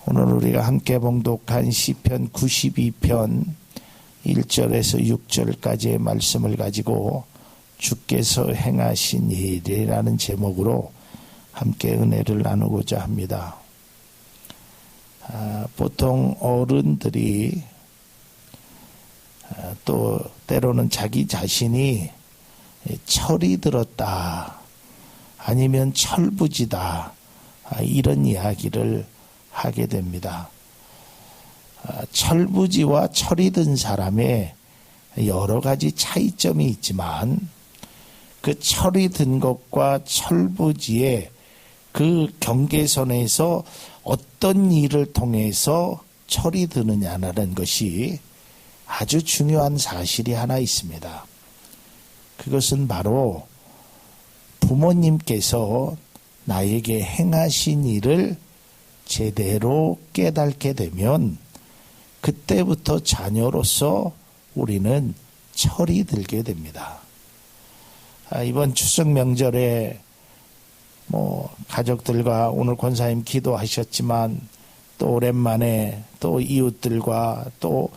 오늘 우리가 함께 봉독한 시편 92편 1절에서 6절까지의 말씀을 가지고 주께서 행하신 일이라는 제목으로 함께 은혜를 나누고자 합니다. 보통 어른들이 또 때로는 자기 자신이 철이 들었다 아니면 철부지다 이런 이야기를 하게 됩니다. 철부지와 철이 든 사람의 여러 가지 차이점이 있지만 그 철이 든 것과 철부지의 그 경계선에서 어떤 일을 통해서 철이 드느냐는 것이 아주 중요한 사실이 하나 있습니다. 그것은 바로 부모님께서 나에게 행하신 일을 제대로 깨닫게 되면 그때부터 자녀로서 우리는 철이 들게 됩니다. 이번 추석 명절에 가족들과 오늘 권사님 기도하셨지만 또 오랜만에 또 이웃들과 또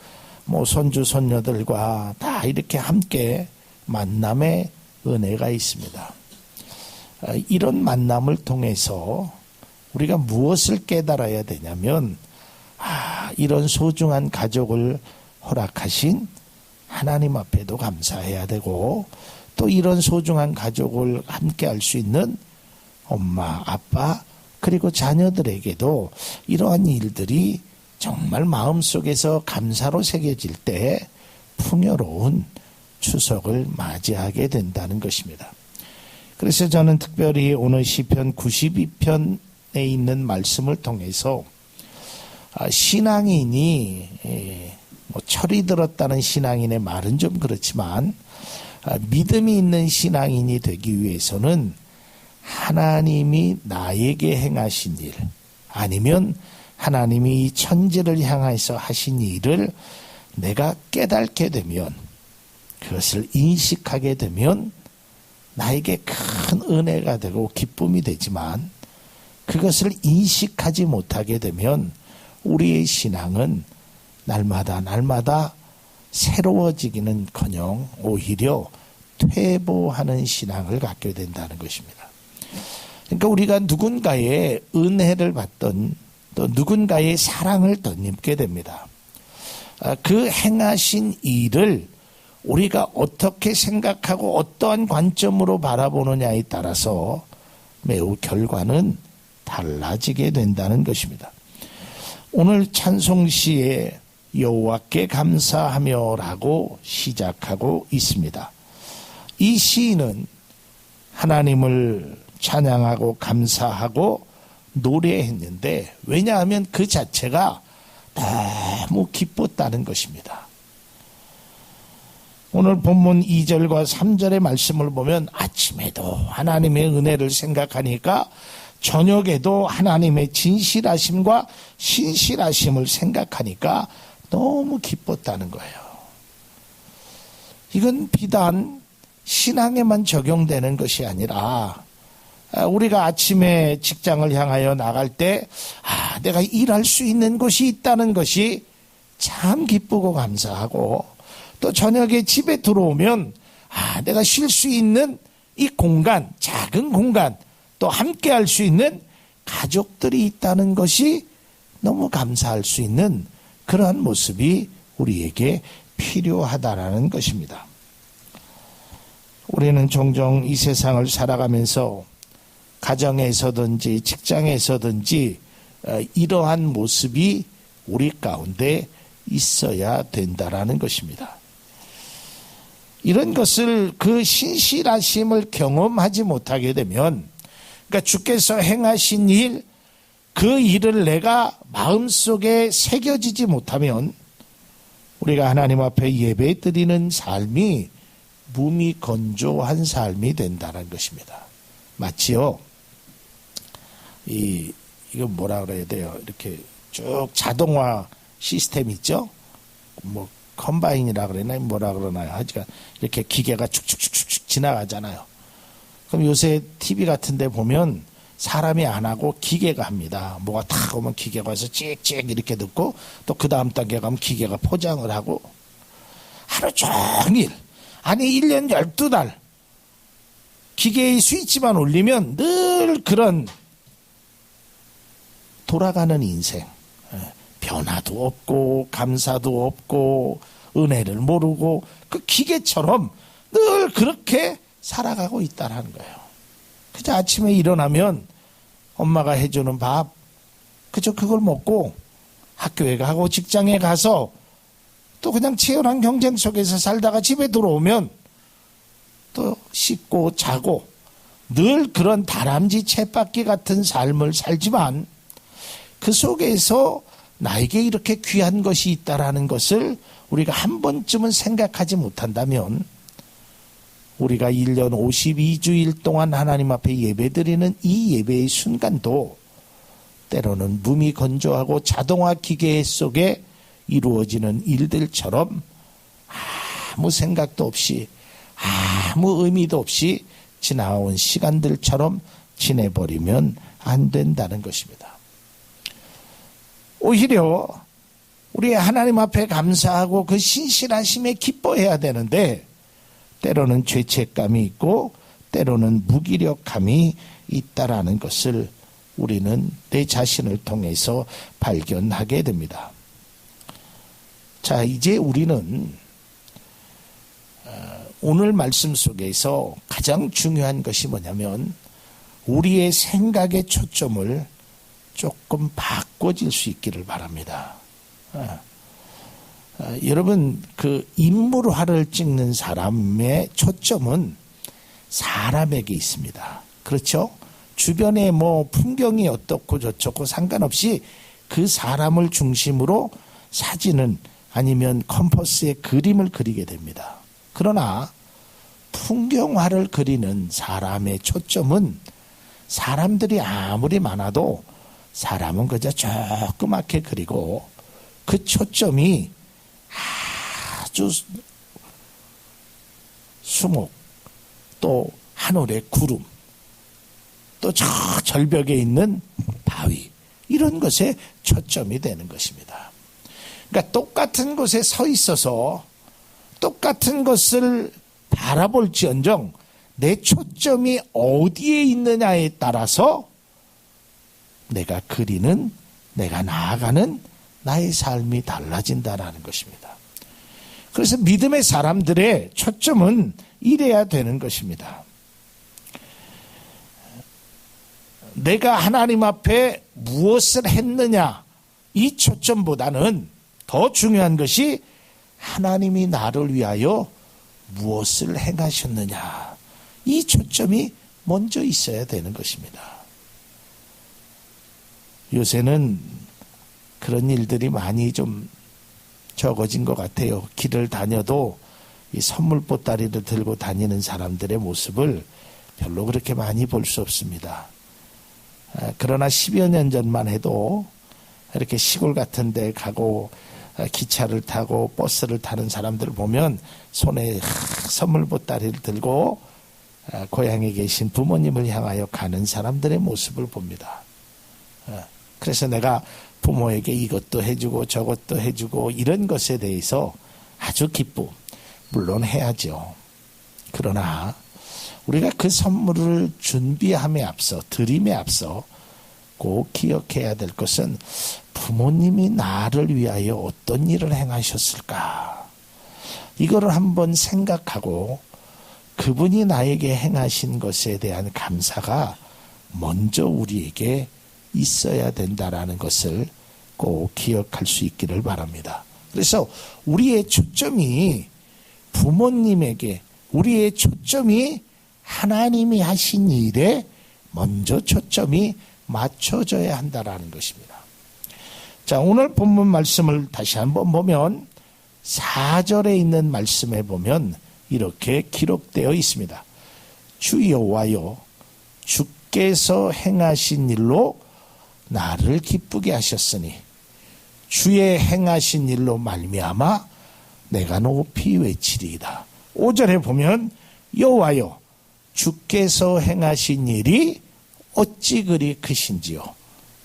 손주 손녀들과 다 이렇게 함께 만남의 은혜가 있습니다. 이런 만남을 통해서 우리가 무엇을 깨달아야 되냐면 이런 소중한 가족을 허락하신 하나님 앞에도 감사해야 되고 또 이런 소중한 가족을 함께 할 수 있는 엄마, 아빠 그리고 자녀들에게도 이러한 일들이 정말 마음속에서 감사로 새겨질 때 풍요로운 추석을 맞이하게 된다는 것입니다. 그래서 저는 특별히 오늘 시편 92편에 있는 말씀을 통해서 신앙인이 철이 들었다는 신앙인의 말은 좀 그렇지만 믿음이 있는 신앙인이 되기 위해서는 하나님이 나에게 행하신 일 아니면 하나님이 이 천지를 향해서 하신 일을 내가 깨닫게 되면 그것을 인식하게 되면 나에게 큰 은혜가 되고 기쁨이 되지만 그것을 인식하지 못하게 되면 우리의 신앙은 날마다 새로워지기는커녕 오히려 퇴보하는 신앙을 갖게 된다는 것입니다. 그러니까 우리가 누군가의 은혜를 받던 또 누군가의 사랑을 덧입게 됩니다. 그 행하신 일을 우리가 어떻게 생각하고 어떠한 관점으로 바라보느냐에 따라서 매우 결과는 달라지게 된다는 것입니다. 오늘 찬송시에 여호와께 감사하며라고 시작하고 있습니다. 이 시인은 하나님을 찬양하고 감사하고 노래했는데 왜냐하면 그 자체가 너무 기뻤다는 것입니다. 오늘 본문 2절과 3절의 말씀을 보면 아침에도 하나님의 은혜를 생각하니까 저녁에도 하나님의 진실하심과 신실하심을 생각하니까 너무 기뻤다는 거예요. 이건 비단 신앙에만 적용되는 것이 아니라 우리가 아침에 직장을 향하여 나갈 때 내가 일할 수 있는 곳이 있다는 것이 참 기쁘고 감사하고 또 저녁에 집에 들어오면 내가 쉴 수 있는 이 공간, 작은 공간 또 함께 할 수 있는 가족들이 있다는 것이 너무 감사할 수 있는 그러한 모습이 우리에게 필요하다라는 것입니다. 우리는 종종 이 세상을 살아가면서 가정에서든지 직장에서든지 이러한 모습이 우리 가운데 있어야 된다라는 것입니다. 이런 것을 그 신실하심을 경험하지 못하게 되면 그러니까 주께서 행하신 일, 그 일을 내가 마음속에 새겨지지 못하면 우리가 하나님 앞에 예배 드리는 삶이 무미건조한 삶이 된다는 것입니다. 마치요. 이거 뭐라 그래야 돼요? 이렇게 쭉 자동화 시스템 있죠? 컴바인이라 그러나 뭐라 그러나요? 하여간 이렇게 기계가 축축축축 지나가잖아요. 그럼 요새 TV 같은 데 보면 사람이 안 하고 기계가 합니다. 뭐가 탁 오면 기계가 와서 찍찍 이렇게 듣고 또 그 다음 단계 가면 기계가 포장을 하고 하루 종일 아니 1년 12달 기계의 스위치만 올리면 늘 그런 돌아가는 인생, 변화도 없고 감사도 없고 은혜를 모르고 그 기계처럼 늘 그렇게 살아가고 있다는 거예요. 그저 아침에 일어나면 엄마가 해주는 밥 그저 그걸 먹고 학교에 가고 직장에 가서 또 그냥 치열한 경쟁 속에서 살다가 집에 들어오면 또 씻고 자고 늘 그런 다람쥐 쳇바퀴 같은 삶을 살지만 그 속에서 나에게 이렇게 귀한 것이 있다라는 것을 우리가 한 번쯤은 생각하지 못한다면 우리가 1년 52주일 동안 하나님 앞에 예배드리는 이 예배의 순간도 때로는 무미건조하고 자동화 기계 속에 이루어지는 일들처럼 아무 생각도 없이 아무 의미도 없이 지나온 시간들처럼 지내버리면 안 된다는 것입니다. 오히려 우리 하나님 앞에 감사하고 그 신실하심에 기뻐해야 되는데 때로는 죄책감이 있고 때로는 무기력함이 있다라는 것을 우리는 내 자신을 통해서 발견하게 됩니다. 자, 이제 우리는 오늘 말씀 속에서 가장 중요한 것이 뭐냐면 우리의 생각의 초점을 조금 바꿔질 수 있기를 바랍니다. 여러분 그 인물화를 찍는 사람의 초점은 사람에게 있습니다. 그렇죠? 주변에 뭐 풍경이 어떻고 저쩌고 상관없이 그 사람을 중심으로 사진은 아니면 컴퍼스에 그림을 그리게 됩니다. 그러나 풍경화를 그리는 사람의 초점은 사람들이 아무리 많아도 사람은 그저 조그맣게 그리고 그 초점이 아주 수목 또 하늘의 구름 또 저 절벽에 있는 바위 이런 것에 초점이 되는 것입니다. 그러니까 똑같은 곳에 서 있어서 똑같은 것을 바라볼지언정 내 초점이 어디에 있느냐에 따라서 내가 그리는 내가 나아가는 나의 삶이 달라진다는 것입니다. 그래서 믿음의 사람들의 초점은 이래야 되는 것입니다. 내가 하나님 앞에 무엇을 했느냐 이 초점보다는 더 중요한 것이 하나님이 나를 위하여 무엇을 행하셨느냐 이 초점이 먼저 있어야 되는 것입니다. 요새는 그런 일들이 많이 좀 적어진 것 같아요. 길을 다녀도 이 선물 보따리를 들고 다니는 사람들의 모습을 별로 그렇게 많이 볼 수 없습니다. 그러나 10여 년 전만 해도 이렇게 시골 같은 데 가고 기차를 타고 버스를 타는 사람들을 보면 손에 선물 보따리를 들고 고향에 계신 부모님을 향하여 가는 사람들의 모습을 봅니다. 그래서 내가 부모에게 이것도 해주고 저것도 해주고 이런 것에 대해서 아주 기쁨 물론 해야죠. 그러나 우리가 그 선물을 준비함에 앞서 드림에 앞서 꼭 기억해야 될 것은 부모님이 나를 위하여 어떤 일을 행하셨을까 이거를 한번 생각하고 그분이 나에게 행하신 것에 대한 감사가 먼저 우리에게 있어야 된다라는 것을 꼭 기억할 수 있기를 바랍니다. 그래서 우리의 초점이 부모님에게 우리의 초점이 하나님이 하신 일에 먼저 초점이 맞춰져야 한다라는 것입니다. 자, 오늘 본문 말씀을 다시 한번 보면 4절에 있는 말씀에 보면 이렇게 기록되어 있습니다. 주 여호와여 주께서 행하신 일로 나를 기쁘게 하셨으니 주의 행하신 일로 말미암아 내가 높이 외치리이다. 5절에 보면 여호와여 주께서 행하신 일이 어찌 그리 크신지요.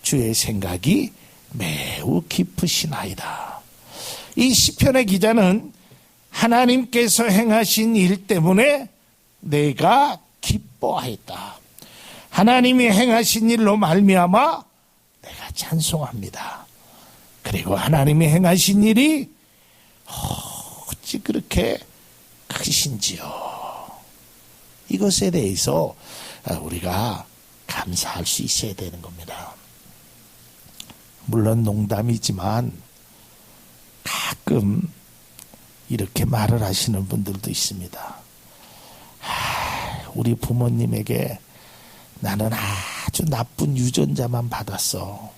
주의 생각이 매우 깊으시나이다. 이 시편의 기자는 하나님께서 행하신 일 때문에 내가 기뻐하였다. 하나님이 행하신 일로 말미암아 내가 찬송합니다. 그리고 하나님이 행하신 일이 어찌 그렇게 크신지요. 이것에 대해서 우리가 감사할 수 있어야 되는 겁니다. 물론 농담이지만 가끔 이렇게 말을 하시는 분들도 있습니다. 우리 부모님에게 나는 아주 나쁜 유전자만 받았어.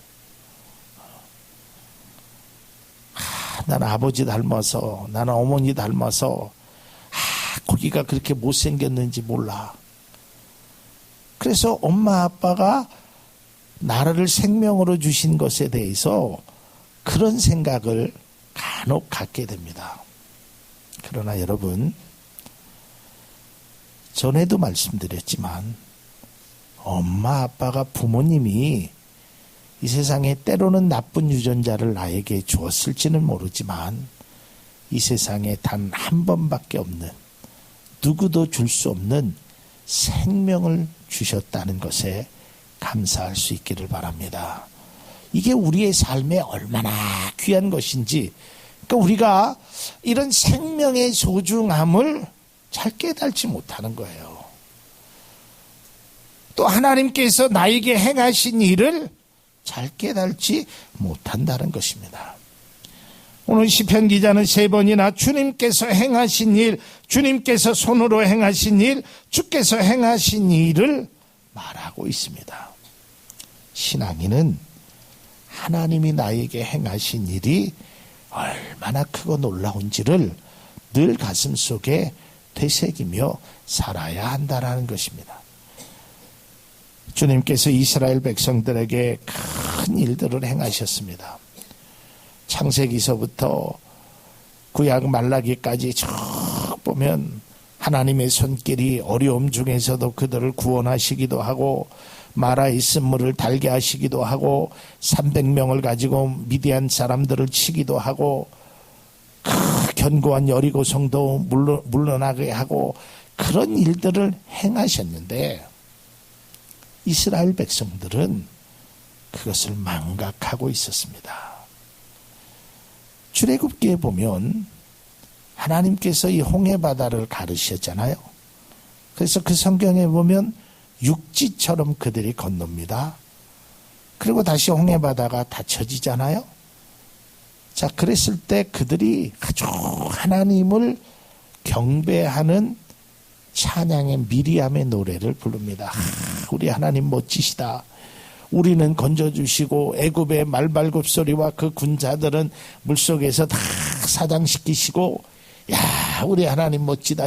나는 아버지 닮아서, 나는 어머니 닮아서 거기가 그렇게 못생겼는지 몰라. 그래서 엄마 아빠가 나를 생명으로 주신 것에 대해서 그런 생각을 간혹 갖게 됩니다. 그러나 여러분, 전에도 말씀드렸지만 엄마 아빠가 부모님이 이 세상에 때로는 나쁜 유전자를 나에게 주었을지는 모르지만 이 세상에 단 한 번밖에 없는, 누구도 줄 수 없는 생명을 주셨다는 것에 감사할 수 있기를 바랍니다. 이게 우리의 삶에 얼마나 귀한 것인지, 그러니까 우리가 이런 생명의 소중함을 잘 깨달지 못하는 거예요. 또 하나님께서 나에게 행하신 일을 잘 깨달지 못한다는 것입니다. 오늘 시편 기자는 3번이나 주님께서 행하신 일, 주님께서 손으로 행하신 일, 주께서 행하신 일을 말하고 있습니다. 신앙인은 하나님이 나에게 행하신 일이 얼마나 크고 놀라운지를 늘 가슴속에 되새기며 살아야 한다는 것입니다. 주님께서 이스라엘 백성들에게 큰 일들을 행하셨습니다. 창세기서부터 구약 말라기까지 쭉 보면 하나님의 손길이 어려움 중에서도 그들을 구원하시기도 하고, 마라의 쓴물을 달게 하시기도 하고, 300명을 가지고 미디안 사람들을 치기도 하고, 견고한 여리고 성도 물러나게 하고, 그런 일들을 행하셨는데 이스라엘 백성들은 그것을 망각하고 있었습니다. 출애굽기에 보면 하나님께서 이 홍해바다를 가르셨잖아요. 그래서 그 성경에 보면 육지처럼 그들이 건넙니다. 그리고 다시 홍해바다가 닫혀지잖아요. 자, 그랬을 때 그들이 아주 하나님을 경배하는 찬양의 미리암의 노래를 부릅니다. 우리 하나님 멋지시다. 우리는 건져주시고 애굽의 말발굽소리와 그 군사들은 물속에서 다 사장시키시고, 야, 우리 하나님 멋지다.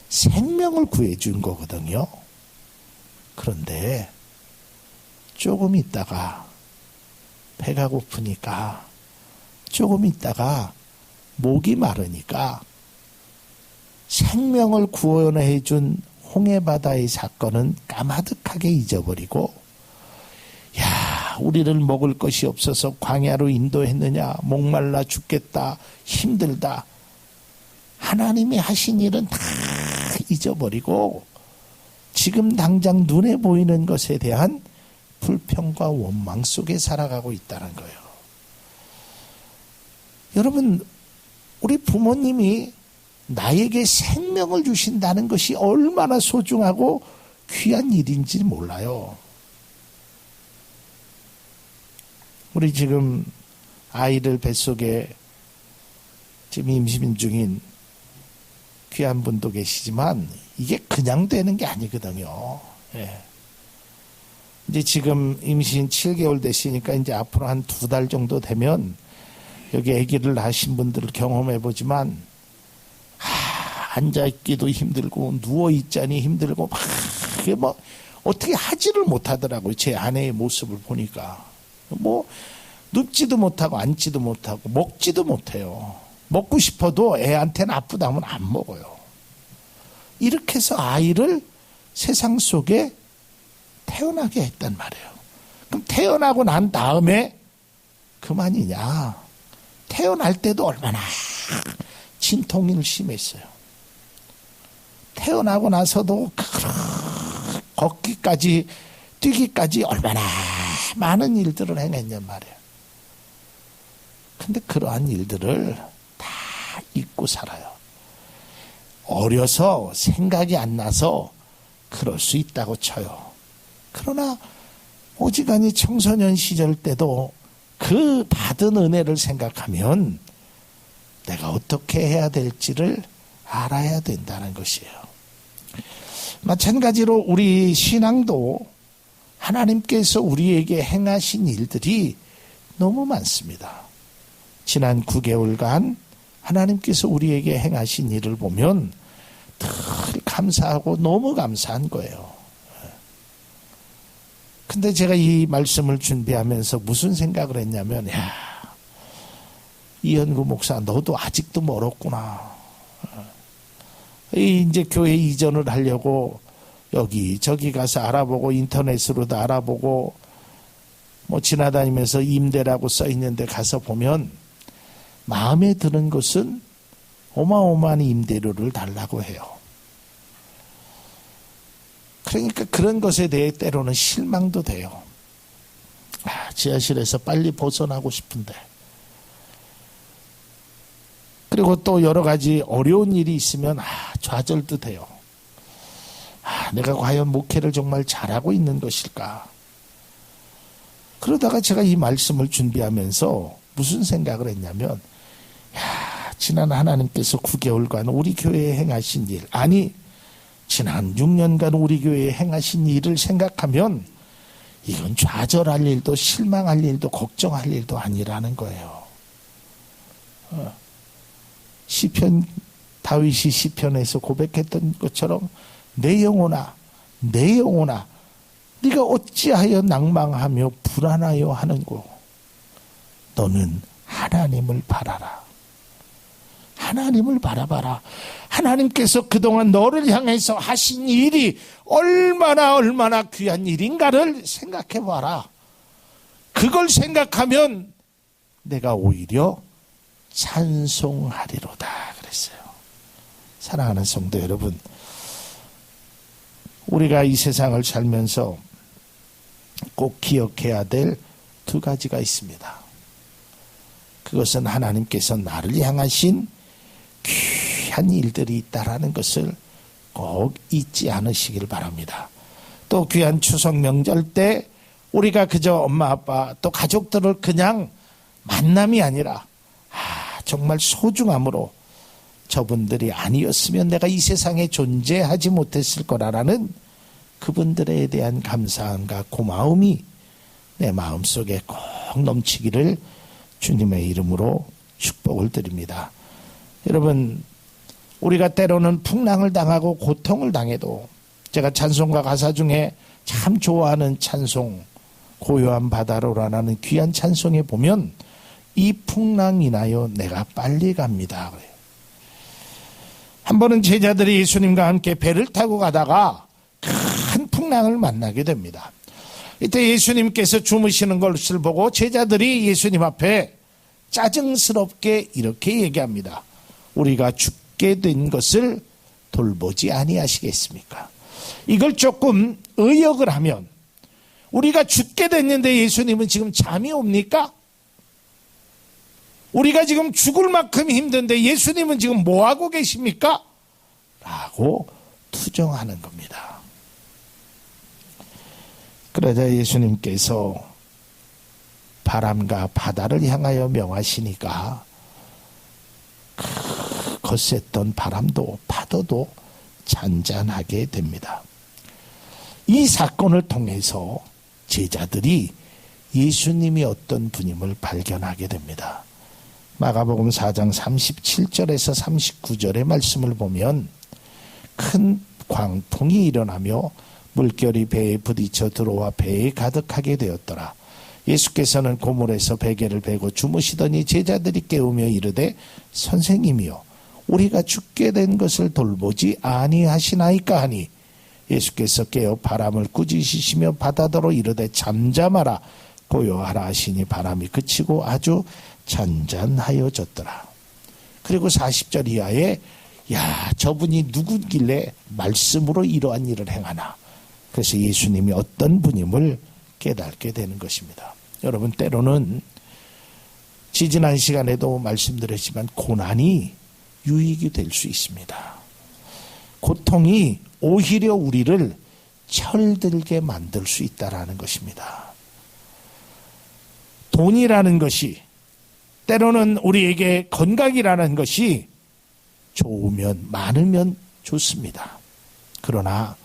생명을 구해준 거거든요. 그런데 조금 있다가 배가 고프니까, 조금 있다가 목이 마르니까 생명을 구원해 준 홍해바다의 사건은 까마득하게 잊어버리고, 야, 우리를 먹을 것이 없어서 광야로 인도했느냐, 목말라 죽겠다, 힘들다, 하나님이 하신 일은 다 잊어버리고 지금 당장 눈에 보이는 것에 대한 불평과 원망 속에 살아가고 있다는 거예요. 여러분, 우리 부모님이 나에게 생명을 주신다는 것이 얼마나 소중하고 귀한 일인지 몰라요. 우리 지금 아이를 뱃속에 지금 임신 중인 귀한 분도 계시지만 이게 그냥 되는 게 아니거든요. 예. 이제 지금 임신 7개월 되시니까 이제 앞으로 한 2달 정도 되면 여기 아기를 낳으신 분들을 경험해 보지만, 앉아있기도 힘들고 누워있자니 힘들고 막 그게 뭐 어떻게 하지를 못하더라고요. 제 아내의 모습을 보니까 뭐 눕지도 못하고 앉지도 못하고 먹지도 못해요. 먹고 싶어도 애한테는 아프다면 안 먹어요. 이렇게 해서 아이를 세상 속에 태어나게 했단 말이에요. 그럼 태어나고 난 다음에 그만이냐? 태어날 때도 얼마나 진통이 심했어요. 태어나고 나서도 걷기까지 뛰기까지 얼마나 많은 일들을 행했냔 말이에요. 근데 그러한 일들을 다 잊고 살아요. 어려서 생각이 안 나서 그럴 수 있다고 쳐요. 그러나 오지간히 청소년 시절 때도 그 받은 은혜를 생각하면 내가 어떻게 해야 될지를 알아야 된다는 것이에요. 마찬가지로 우리 신앙도 하나님께서 우리에게 행하신 일들이 너무 많습니다. 지난 9개월간 하나님께서 우리에게 행하신 일을 보면 늘 감사하고 너무 감사한 거예요. 근데 제가 이 말씀을 준비하면서 무슨 생각을 했냐면, 야, 이현구 목사 너도 아직도 멀었구나. 이제 교회 이전을 하려고 여기 저기 가서 알아보고 인터넷으로도 알아보고 뭐 지나다니면서 임대라고 써 있는데 가서 보면 마음에 드는 것은 어마어마한 임대료를 달라고 해요. 그러니까 그런 것에 대해 때로는 실망도 돼요. 지하실에서 빨리 벗어나고 싶은데. 그리고 또 여러 가지 어려운 일이 있으면 좌절도 돼요. 내가 과연 목회를 정말 잘하고 있는 것일까? 그러다가 제가 이 말씀을 준비하면서 무슨 생각을 했냐면, 지난 하나님께서 9개월간 우리 교회에 행하신 일, 아니 지난 6년간 우리 교회에 행하신 일을 생각하면 이건 좌절할 일도 실망할 일도 걱정할 일도 아니라는 거예요. 시편, 다윗이 시편에서 고백했던 것처럼 내 영혼아 네가 어찌하여 낭망하며 불안하여 하는고. 너는 하나님을 바라라. 하나님을 바라봐라. 하나님께서 그동안 너를 향해서 하신 일이 얼마나 귀한 일인가를 생각해 봐라. 그걸 생각하면 내가 오히려 찬송하리로다 그랬어요. 사랑하는 성도 여러분, 우리가 이 세상을 살면서 꼭 기억해야 될 두 가지가 있습니다. 그것은 하나님께서 나를 향하신 귀한 일들이 있다라는 것을 꼭 잊지 않으시길 바랍니다. 또 귀한 추석 명절 때 우리가 그저 엄마 아빠 또 가족들을 그냥 만남이 아니라 정말 소중함으로 저분들이 아니었으면 내가 이 세상에 존재하지 못했을 거라는 그분들에 대한 감사함과 고마움이 내 마음속에 꼭 넘치기를 주님의 이름으로 축복을 드립니다. 여러분, 우리가 때로는 풍랑을 당하고 고통을 당해도, 제가 찬송가 가사 중에 참 좋아하는 찬송 고요한 바다로라는 귀한 찬송에 보면 이 풍랑 인하여 내가 빨리 갑니다. 한 번은 제자들이 예수님과 함께 배를 타고 가다가 큰 풍랑을 만나게 됩니다. 이때 예수님께서 주무시는 것을 보고 제자들이 예수님 앞에 짜증스럽게 이렇게 얘기합니다. 우리가 죽게 된 것을 돌보지 아니하시겠습니까? 이걸 조금 의역을 하면, 우리가 죽게 됐는데 예수님은 지금 잠이 옵니까? 우리가 지금 죽을 만큼 힘든데 예수님은 지금 뭐하고 계십니까? 라고 투정하는 겁니다. 그러자 예수님께서 바람과 바다를 향하여 명하시니까 그 거셌던 바람도 파도도 잔잔하게 됩니다. 이 사건을 통해서 제자들이 예수님이 어떤 분임을 발견하게 됩니다. 마가복음 4장 37절에서 39절의 말씀을 보면 큰 광풍이 일어나며 물결이 배에 부딪혀 들어와 배에 가득하게 되었더라. 예수께서는 고물에서 베개를 베고 주무시더니 제자들이 깨우며 이르되 선생님이여 우리가 죽게 된 것을 돌보지 아니하시나이까 하니 예수께서 깨어 바람을 꾸짖으시며 바다더러 이르되 잠잠하라 고요하라 하시니 바람이 그치고 아주 잔잔하여졌더라. 그리고 40절 이하에 야, 저분이 누구길래 말씀으로 이러한 일을 행하나. 그래서 예수님이 어떤 분임을 깨닫게 되는 것입니다. 여러분, 때로는 지지난 시간에도 말씀드렸지만 고난이 유익이 될 수 있습니다. 고통이 오히려 우리를 철들게 만들 수 있다는 것입니다. 돈이라는 것이, 때로는 우리에게 건강이라는 것이 좋으면, 많으면 좋습니다. 그러나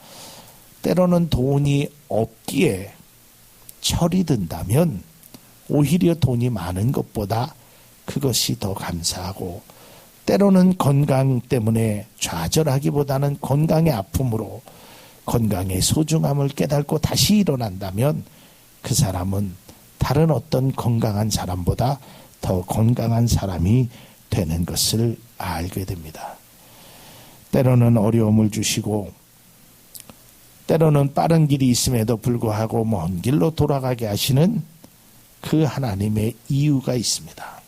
때로는 돈이 없기에 철이 든다면 오히려 돈이 많은 것보다 그것이 더 감사하고, 때로는 건강 때문에 좌절하기보다는 건강의 아픔으로 건강의 소중함을 깨닫고 다시 일어난다면 그 사람은 다른 어떤 건강한 사람보다 더 건강한 사람이 되는 것을 알게 됩니다. 때로는 어려움을 주시고, 때로는 빠른 길이 있음에도 불구하고 먼 길로 돌아가게 하시는 그 하나님의 이유가 있습니다.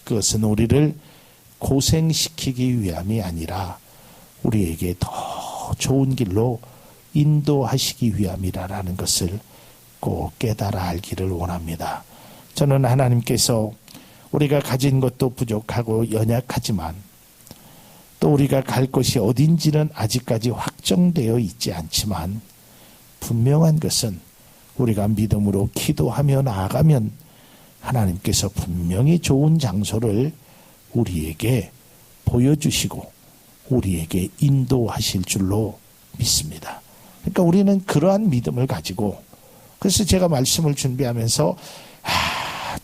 그것은 우리를 고생시키기 위함이 아니라 우리에게 더 좋은 길로 인도하시기 위함이라는 것을 꼭 깨달아 알기를 원합니다. 저는 하나님께서 우리가 가진 것도 부족하고 연약하지만 또 우리가 갈 곳이 어딘지는 아직까지 확정되어 있지 않지만 분명한 것은 우리가 믿음으로 기도하며 나아가면 하나님께서 분명히 좋은 장소를 우리에게 보여주시고 우리에게 인도하실 줄로 믿습니다. 그러니까 우리는 그러한 믿음을 가지고, 그래서 제가 말씀을 준비하면서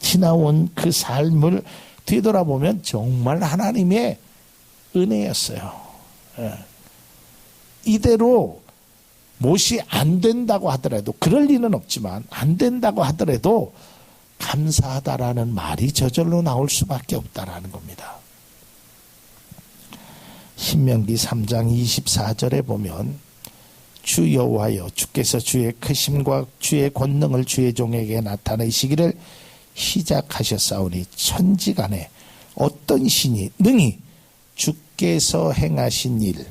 지나온 그 삶을 뒤돌아보면 정말 하나님의 은혜였어요. 이대로 못이 안 된다고 하더라도, 그럴 리는 없지만 안 된다고 하더라도 감사하다라는 말이 저절로 나올 수밖에 없다라는 겁니다. 신명기 3장 24절에 보면 주 여호와여 주께서 주의 크심과 주의 권능을 주의 종에게 나타내시기를 시작하셨사오니 천지간에 어떤 신이 능히 주께서 행하신 일,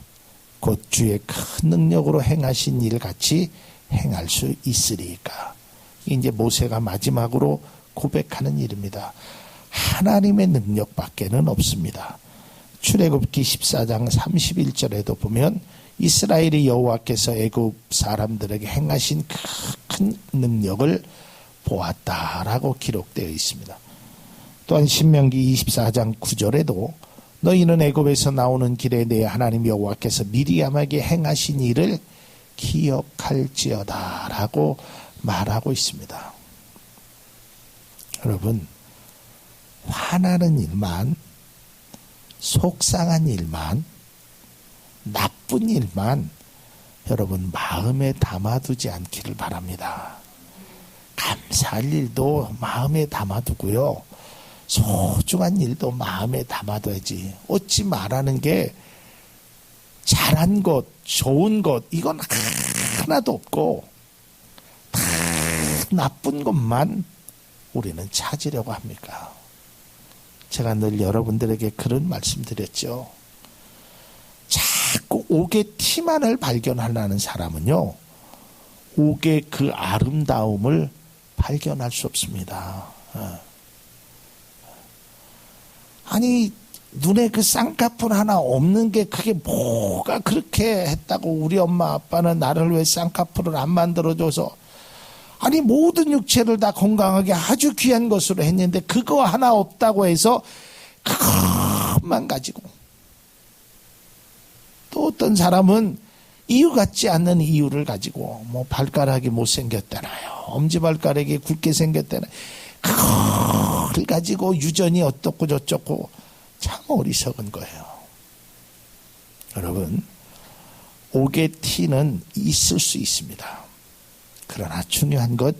곧 주의 큰 능력으로 행하신 일 같이 행할 수 있으리까. 이제 모세가 마지막으로 고백하는 일입니다. 하나님의 능력밖에는 없습니다. 출애굽기 14장 31절에도 보면 이스라엘이 여호와께서 애굽 사람들에게 행하신 큰 능력을 보았다라고 기록되어 있습니다. 또한 신명기 24장 9절에도 너희는 애굽에서 나오는 길에 내 하나님 여호와께서 미리암에게 행하신 일을 기억할지어다 라고 말하고 있습니다. 여러분, 화나는 일만, 속상한 일만, 나쁜 일만 여러분 마음에 담아두지 않기를 바랍니다. 감사할 일도 마음에 담아두고요, 소중한 일도 마음에 담아둬야지. 어찌 말하는 게 잘한 것, 좋은 것, 이건 하나도 없고 다 나쁜 것만 우리는 찾으려고 합니까? 제가 늘 여러분들에게 그런 말씀 드렸죠. 자꾸 옥의 티만을 발견하려는 사람은요, 옥의 그 아름다움을 발견할 수 없습니다. 아니, 눈에 그 쌍꺼풀 하나 없는 게 그게 뭐가 그렇게 했다고, 우리 엄마 아빠는 나를 왜 쌍꺼풀을 안 만들어줘서, 아니 모든 육체를 다 건강하게 아주 귀한 것으로 했는데 그거 하나 없다고 해서 그것만 가지고, 또 어떤 사람은 이유 같지 않는 이유를 가지고 뭐 발가락이 못생겼다나요, 엄지발가락이 굵게 생겼다나요, 그걸 가지고 유전이 어떻고 저쩌고, 참 어리석은 거예요. 여러분, 옥의 티는 있을 수 있습니다. 그러나 중요한 건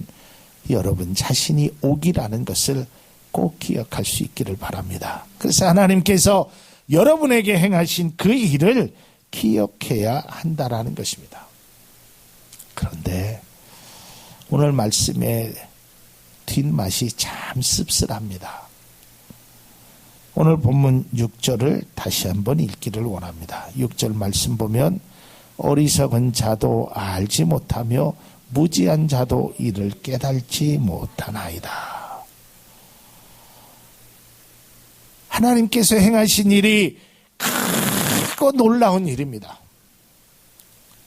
여러분 자신이 옥이라는 것을 꼭 기억할 수 있기를 바랍니다. 그래서 하나님께서 여러분에게 행하신 그 일을 기억해야 한다라는 것입니다. 그런데 오늘 말씀의 뒷맛이 참 씁쓸합니다. 오늘 본문 6절을 다시 한번 읽기를 원합니다. 6절 말씀 보면 어리석은 자도 알지 못하며 무지한 자도 이를 깨달지 못하나이다. 하나님께서 행하신 일이 크고 놀라운 일입니다.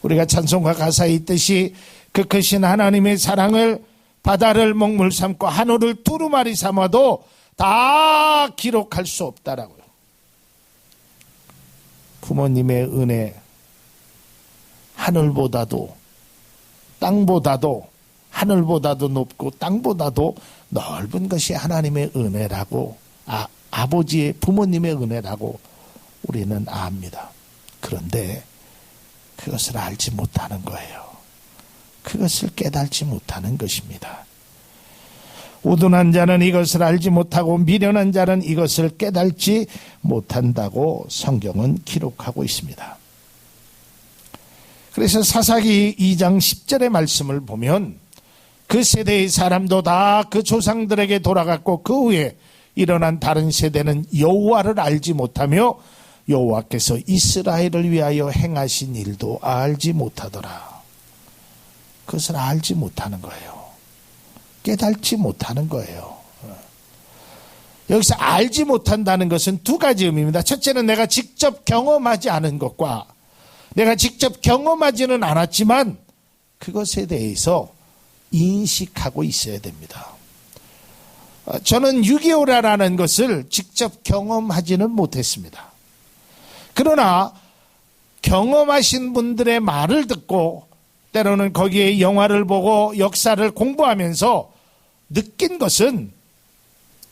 우리가 찬송가 가사에 있듯이 그 크신 하나님의 사랑을 바다를 먹물 삼고 하늘을 두루마리 삼아도 다 기록할 수 없다라고요. 부모님의 은혜, 하늘보다도 땅보다도 하늘보다도 높고 땅보다도 넓은 것이 하나님의 은혜라고 아버지의 부모님의 은혜라고 우리는 압니다. 그런데 그것을 알지 못하는 거예요. 그것을 깨달지 못하는 것입니다. 우둔한 자는 이것을 알지 못하고 미련한 자는 이것을 깨달지 못한다고 성경은 기록하고 있습니다. 그래서 사사기 2장 10절의 말씀을 보면 그 세대의 사람도 다 그 조상들에게 돌아갔고 그 후에 일어난 다른 세대는 여호와를 알지 못하며 여호와께서 이스라엘을 위하여 행하신 일도 알지 못하더라. 그것을 알지 못하는 거예요. 깨달지 못하는 거예요. 여기서 알지 못한다는 것은 두 가지 의미입니다. 첫째는 내가 직접 경험하지 않은 것과 내가 직접 경험하지는 않았지만 그것에 대해서 인식하고 있어야 됩니다. 저는 6.25라는 것을 직접 경험하지는 못했습니다. 그러나 경험하신 분들의 말을 듣고 때로는 거기에 영화를 보고 역사를 공부하면서 느낀 것은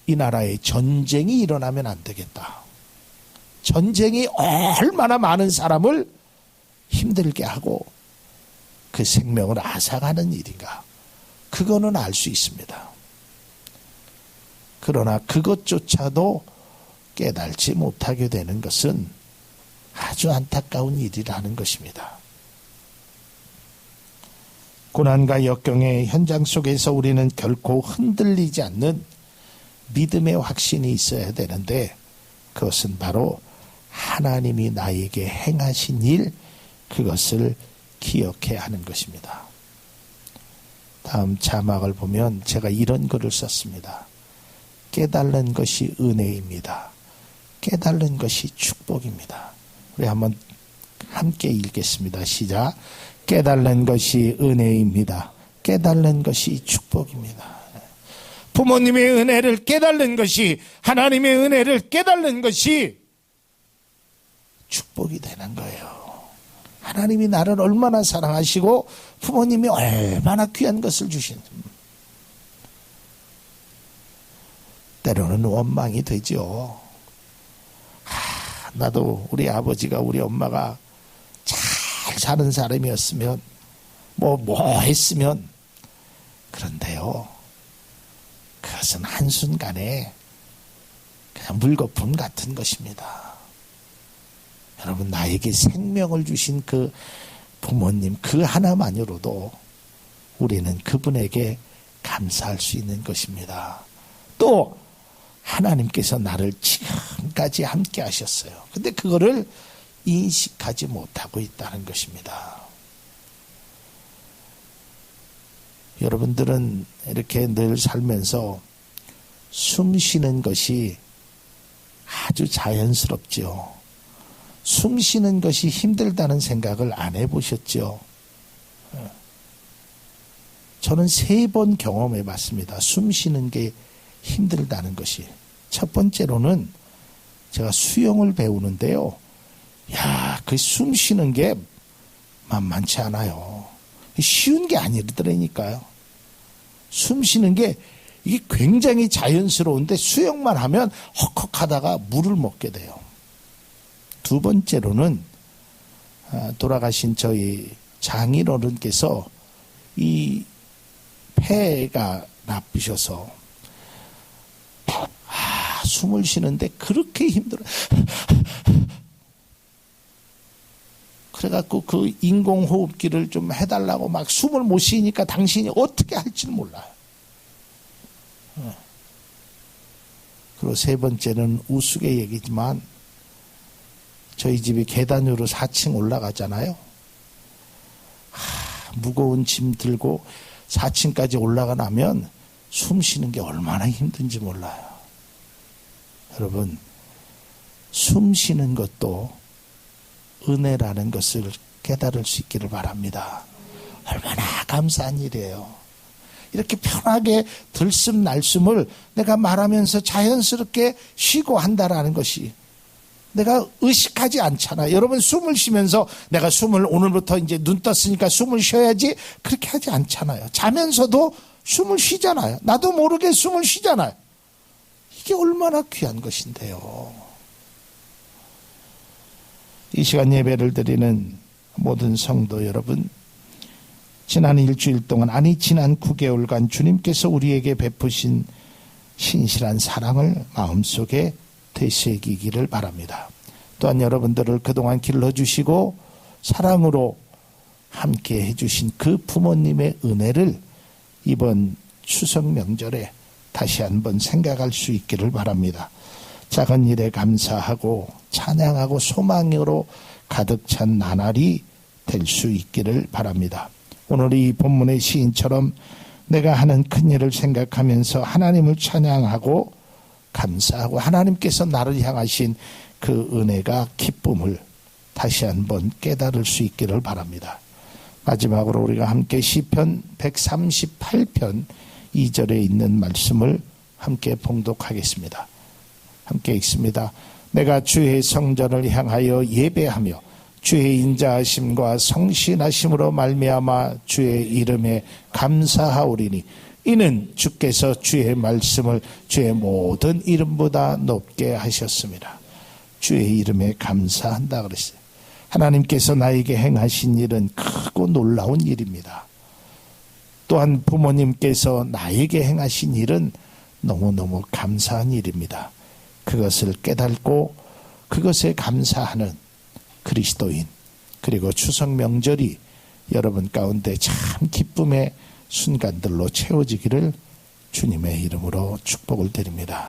이 나라에 전쟁이 일어나면 안 되겠다. 전쟁이 얼마나 많은 사람을 힘들게 하고 그 생명을 앗아가는 일인가. 그거는 알 수 있습니다. 그러나 그것조차도 깨달지 못하게 되는 것은 아주 안타까운 일이라는 것입니다. 고난과 역경의 현장 속에서 우리는 결코 흔들리지 않는 믿음의 확신이 있어야 되는데 그것은 바로 하나님이 나에게 행하신 일, 그것을 기억해야 하는 것입니다. 다음 자막을 보면 제가 이런 글을 썼습니다. 깨달는 것이 은혜입니다. 깨달는 것이 축복입니다. 우리 한번 함께 읽겠습니다. 시작. 깨달는 것이 은혜입니다. 깨달는 것이 축복입니다. 부모님의 은혜를 깨달는 것이, 하나님의 은혜를 깨달는 것이 축복이 되는 거예요. 하나님이 나를 얼마나 사랑하시고 부모님이 얼마나 귀한 것을 주시는지. 때로는 원망이 되죠. 나도 우리 아버지가 우리 엄마가 잘 사는 사람이었으면 뭐 했으면. 그런데요, 그것은 한순간에 그냥 물거품 같은 것입니다. 여러분, 나에게 생명을 주신 그 부모님 그 하나만으로도 우리는 그분에게 감사할 수 있는 것입니다. 또 하나님께서 나를 지금까지 함께 하셨어요. 근데 그거를 인식하지 못하고 있다는 것입니다. 여러분들은 이렇게 늘 살면서 숨 쉬는 것이 아주 자연스럽죠. 숨 쉬는 것이 힘들다는 생각을 안 해보셨죠? 저는 3번 경험해 봤습니다. 숨 쉬는 게 힘들다는 것이. 첫 번째로는 제가 수영을 배우는데요. 그 숨 쉬는 게 만만치 않아요. 쉬운 게 아니더라니까요. 숨 쉬는 게 이게 굉장히 자연스러운데 수영만 하면 헉헉하다가 물을 먹게 돼요. 두 번째로는 돌아가신 저희 장인어른께서 이 폐가 나쁘셔서 숨을 쉬는데 그렇게 힘들어요. 그래갖고 그 인공호흡기를 좀 해달라고 막 숨을 못 쉬니까 당신이 어떻게 할지 몰라요. 그리고 세 번째는 우스개 얘기지만 저희 집이 계단 위로 4층 올라가잖아요. 무거운 짐 들고 4층까지 올라가 나면 숨 쉬는 게 얼마나 힘든지 몰라요. 여러분, 숨 쉬는 것도 은혜라는 것을 깨달을 수 있기를 바랍니다. 얼마나 감사한 일이에요. 이렇게 편하게 들숨 날숨을 내가 말하면서 자연스럽게 쉬고 한다라는 것이 내가 의식하지 않잖아요. 여러분 숨을 쉬면서 내가 숨을 오늘부터 이제 눈 떴으니까 숨을 쉬어야지 그렇게 하지 않잖아요. 자면서도 숨을 쉬잖아요. 나도 모르게 숨을 쉬잖아요. 이게 얼마나 귀한 것인데요. 이 시간 예배를 드리는 모든 성도 여러분, 지난 일주일 동안, 아니 지난 9개월간 주님께서 우리에게 베푸신 신실한 사랑을 마음속에 되새기기를 바랍니다. 또한 여러분들을 그동안 길러주시고 사랑으로 함께 해주신 그 부모님의 은혜를 이번 추석 명절에 다시 한번 생각할 수 있기를 바랍니다. 작은 일에 감사하고 찬양하고 소망으로 가득 찬 나날이 될 수 있기를 바랍니다. 오늘 이 본문의 시인처럼 내가 하는 큰 일을 생각하면서 하나님을 찬양하고 감사하고 하나님께서 나를 향하신 그 은혜가 기쁨을 다시 한번 깨달을 수 있기를 바랍니다. 마지막으로 우리가 함께 시편 138편 2절에 있는 말씀을 함께 봉독하겠습니다. 함께 읽습니다. 내가 주의 성전을 향하여 예배하며 주의 인자하심과 성신하심으로 말미암아 주의 이름에 감사하오리니 이는 주께서 주의 말씀을 주의 모든 이름보다 높게 하셨습니다. 주의 이름에 감사한다 그랬어요. 하나님께서 나에게 행하신 일은 크고 놀라운 일입니다. 또한 부모님께서 나에게 행하신 일은 너무너무 감사한 일입니다. 그것을 깨닫고 그것에 감사하는 그리스도인, 그리고 추석 명절이 여러분 가운데 참 기쁨의 순간들로 채워지기를 주님의 이름으로 축복을 드립니다.